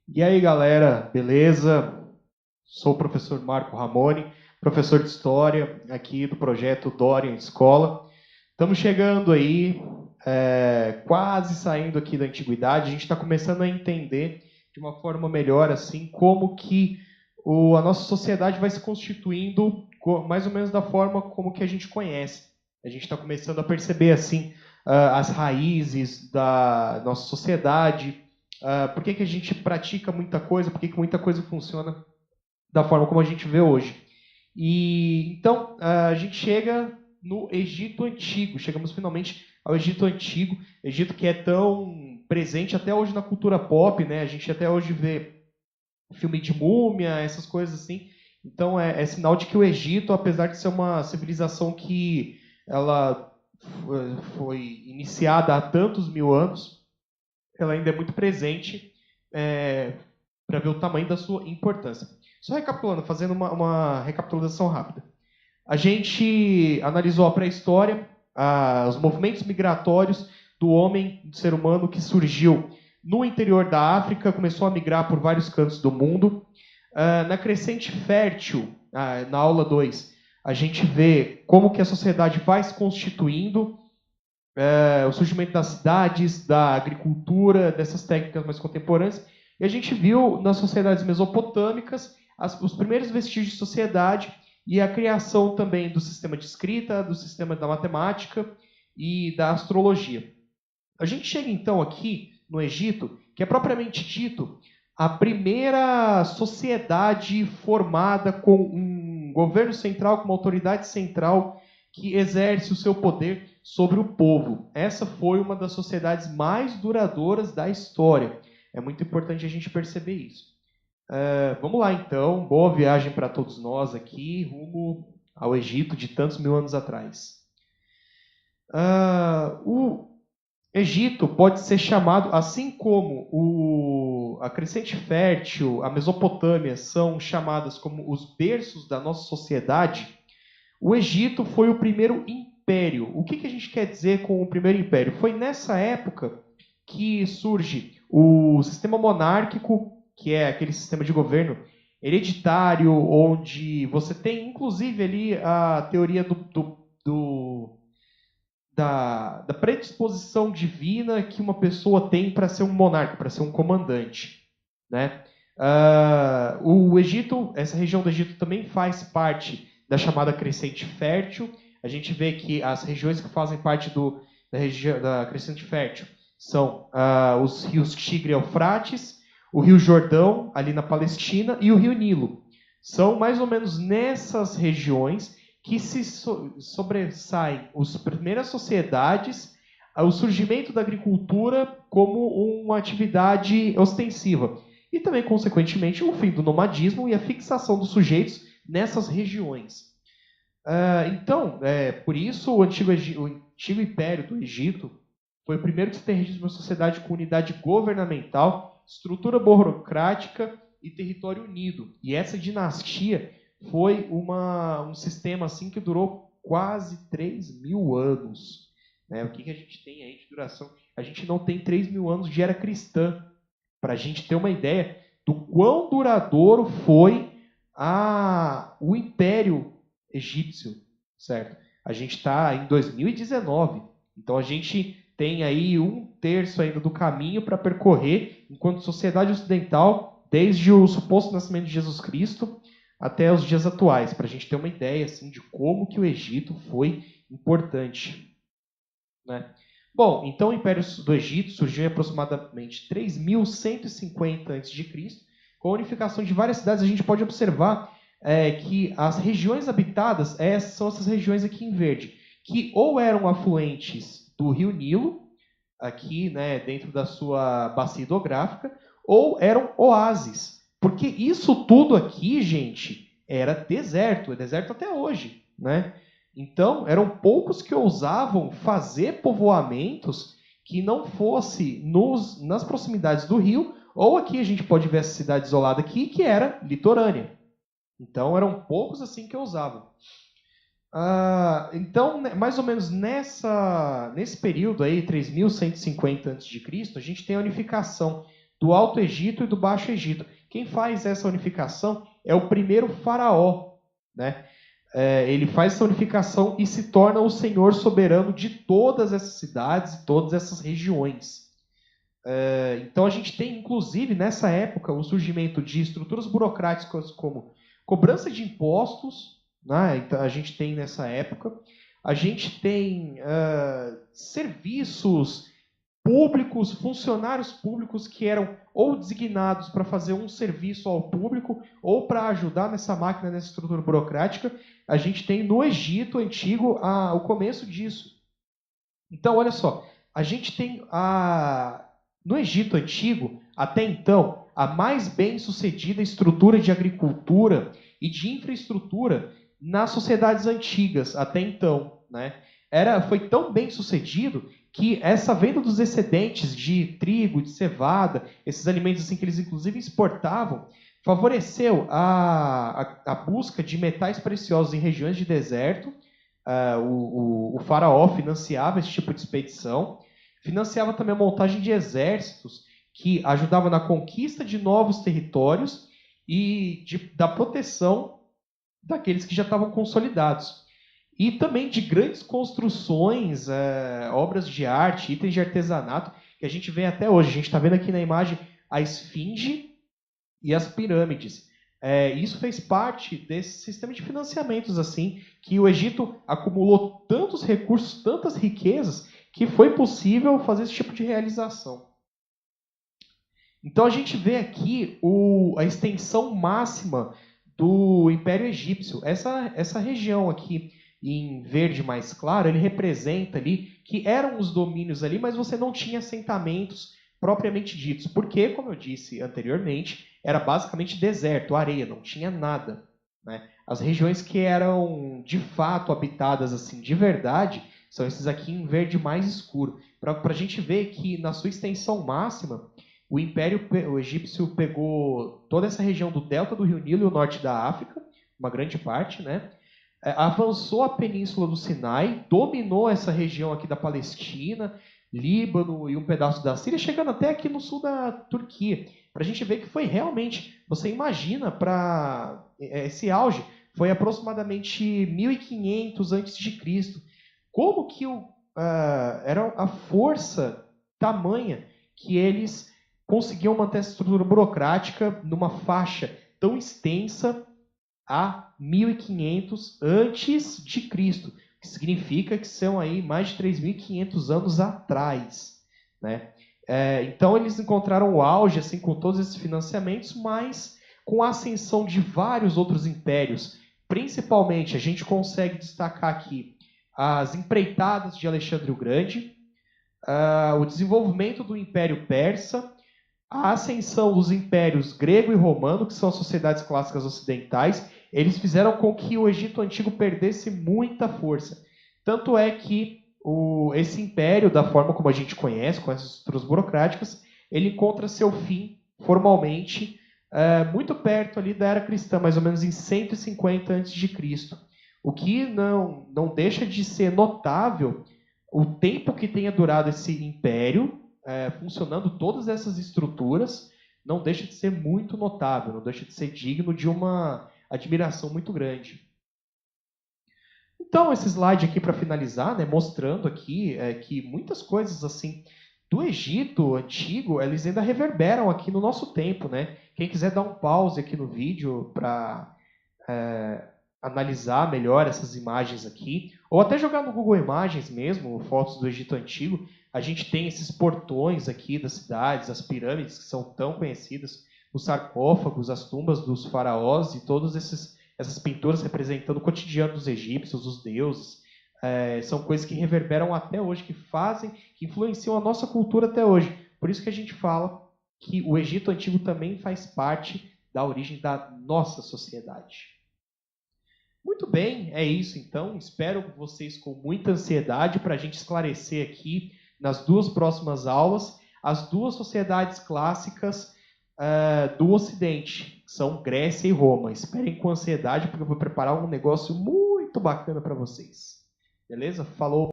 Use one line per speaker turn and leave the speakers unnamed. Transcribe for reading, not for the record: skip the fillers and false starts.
E aí, galera, beleza? Sou o professor Marco Ramone, professor de História aqui do projeto Dorian Escola. Estamos chegando aí, quase saindo aqui da antiguidade. A gente está começando a entender de uma forma melhor assim como que a nossa sociedade vai se constituindo mais ou menos da forma como que a gente conhece. A gente está começando a perceber assim as raízes da nossa sociedade. Por que que a gente pratica muita coisa? Por que que muita coisa funciona da forma como a gente vê hoje? E então a gente chega no Egito Antigo. Chegamos finalmente ao Egito Antigo, Egito que é tão presente até hoje na cultura pop, né? A gente até hoje vê filme de múmia, essas coisas assim. Então é sinal de que o Egito, apesar de ser uma civilização que ela foi iniciada há tantos mil anos, ela ainda é muito presente, para ver o tamanho da sua importância. Só recapitulando, fazendo uma recapitulação rápida. A gente analisou a pré-história, os movimentos migratórios do homem, do ser humano que surgiu no interior da África, começou a migrar por vários cantos do mundo. Na crescente fértil, na aula 2, a gente vê como que a sociedade vai se constituindo, o surgimento das cidades, da agricultura, dessas técnicas mais contemporâneas. E a gente viu nas sociedades mesopotâmicas os primeiros vestígios de sociedade e a criação também do sistema de escrita, do sistema da matemática e da astrologia. A gente chega então aqui no Egito, que é propriamente dito a primeira sociedade formada com um governo central, com uma autoridade central que exerce o seu poder sobre o povo. Essa foi uma das sociedades mais duradouras da história. É muito importante a gente perceber isso. Vamos lá então, boa viagem para todos nós aqui, rumo ao Egito de tantos mil anos atrás. O Egito pode ser chamado, assim como a Crescente Fértil, a Mesopotâmia são chamadas como os berços da nossa sociedade. O Egito foi o primeiro império. O que a gente quer dizer com o primeiro império? Foi nessa época que surge o sistema monárquico, que é aquele sistema de governo hereditário, onde você tem, inclusive, ali a teoria da predisposição divina que uma pessoa tem para ser um monarca, para ser um comandante, né? O Egito, essa região do Egito também faz parte da chamada Crescente Fértil. A gente vê que as regiões que fazem parte da Crescente Fértil são os rios Tigre e Eufrates, o Rio Jordão, ali na Palestina, e o Rio Nilo. São mais ou menos nessas regiões que se sobressaem as primeiras sociedades, o surgimento da agricultura como uma atividade ostensiva. E também, consequentemente, o fim do nomadismo e a fixação dos sujeitos nessas regiões. Então, por isso, o antigo Império do Egito foi o primeiro que se tem registro de uma sociedade com unidade governamental, estrutura burocrática e território unido. E essa dinastia foi um sistema assim que durou quase 3 mil anos. Né? O que a gente tem aí de duração? A gente não tem 3 mil anos de era cristã. Para a gente ter uma ideia do quão duradouro foi o Império Egípcio, certo? A gente está em 2019, então a gente tem aí um terço ainda do caminho para percorrer enquanto sociedade ocidental, desde o suposto nascimento de Jesus Cristo até os dias atuais, para a gente ter uma ideia assim, de como que o Egito foi importante. Né? Bom, então o Império do Egito surgiu em aproximadamente 3.150 a.C., com a unificação de várias cidades. A gente pode observar que as regiões habitadas são essas regiões aqui em verde, que ou eram afluentes do Rio Nilo, aqui, né, dentro da sua bacia hidrográfica, ou eram oásis. Porque isso tudo aqui, gente, era deserto, é deserto até hoje, né? Então, eram poucos que ousavam fazer povoamentos que não fosse nas proximidades do rio, ou aqui a gente pode ver essa cidade isolada aqui, que era litorânea. Então, eram poucos assim que ousavam. Então, mais ou menos nesse período aí, 3.150 a.C., a gente tem a unificação do Alto Egito e do Baixo Egito. Quem faz essa unificação é o primeiro faraó, né? Ele faz essa unificação e se torna o senhor soberano de todas essas cidades e todas essas regiões. Então a gente tem, inclusive, nessa época, o surgimento de estruturas burocráticas como cobrança de impostos, né? Então, a gente tem nessa época. A gente tem serviços públicos, funcionários públicos que eram ou designados para fazer um serviço ao público ou para ajudar nessa máquina, nessa estrutura burocrática. A gente tem no Egito Antigo o começo disso. Então, olha só, a gente tem no Egito Antigo, até então, a mais bem-sucedida estrutura de agricultura e de infraestrutura nas sociedades antigas, até então, né? Foi tão bem-sucedido que essa venda dos excedentes de trigo, de cevada, esses alimentos assim que eles inclusive exportavam, favoreceu a busca de metais preciosos em regiões de deserto. O faraó financiava esse tipo de expedição, financiava também a montagem de exércitos que ajudava na conquista de novos territórios e da proteção daqueles que já estavam consolidados. E também de grandes construções, obras de arte, itens de artesanato, que a gente vê até hoje. A gente está vendo aqui na imagem a esfinge e as pirâmides. Isso fez parte desse sistema de financiamentos, assim, que o Egito acumulou tantos recursos, tantas riquezas, que foi possível fazer esse tipo de realização. Então a gente vê aqui a extensão máxima do Império Egípcio. Essa região aqui em verde mais claro, ele representa ali que eram os domínios ali, mas você não tinha assentamentos propriamente ditos. Porque, como eu disse anteriormente, era basicamente deserto, areia, não tinha nada, né? As regiões que eram de fato habitadas assim de verdade são esses aqui em verde mais escuro. Para a gente ver que na sua extensão máxima, o Império Egípcio pegou toda essa região do delta do Rio Nilo e o norte da África, uma grande parte, né? Avançou a península do Sinai, dominou essa região aqui da Palestina, Líbano e um pedaço da Síria, chegando até aqui no sul da Turquia. Para a gente ver que foi realmente, você imagina, para esse auge, foi aproximadamente 1500 a.C. Como que era a força tamanha que eles conseguiam manter essa estrutura burocrática numa faixa tão extensa a 1500 antes de Cristo, que significa que são aí mais de 3.500 anos atrás, né? Então eles encontraram o auge assim com todos esses financiamentos, mas com a ascensão de vários outros impérios. Principalmente a gente consegue destacar aqui as empreitadas de Alexandre o Grande, o desenvolvimento do Império Persa, a ascensão dos impérios grego e romano, que são as sociedades clássicas ocidentais. Eles fizeram com que o Egito Antigo perdesse muita força. Tanto é que esse império, da forma como a gente conhece, com essas estruturas burocráticas, ele encontra seu fim, formalmente, muito perto ali da era cristã, mais ou menos em 150 a.C. O que não deixa de ser notável o tempo que tenha durado esse império, funcionando todas essas estruturas, não deixa de ser muito notável, não deixa de ser digno de uma admiração muito grande. Então, esse slide aqui para finalizar, né, mostrando aqui que muitas coisas assim do Egito antigo, eles ainda reverberam aqui no nosso tempo, né? Quem quiser dar um pause aqui no vídeo para analisar melhor essas imagens aqui, ou até jogar no Google Imagens mesmo, fotos do Egito Antigo, a gente tem esses portões aqui das cidades, as pirâmides que são tão conhecidas, os sarcófagos, as tumbas dos faraós e todas essas pinturas representando o cotidiano dos egípcios, os deuses. São coisas que reverberam até hoje, que influenciam a nossa cultura até hoje. Por isso que a gente fala que o Egito Antigo também faz parte da origem da nossa sociedade. Muito bem, é isso então. Espero vocês com muita ansiedade para a gente esclarecer aqui nas duas próximas aulas as duas sociedades clássicas do Ocidente, que são Grécia e Roma. Esperem com ansiedade porque eu vou preparar um negócio muito bacana para vocês. Beleza? Falou!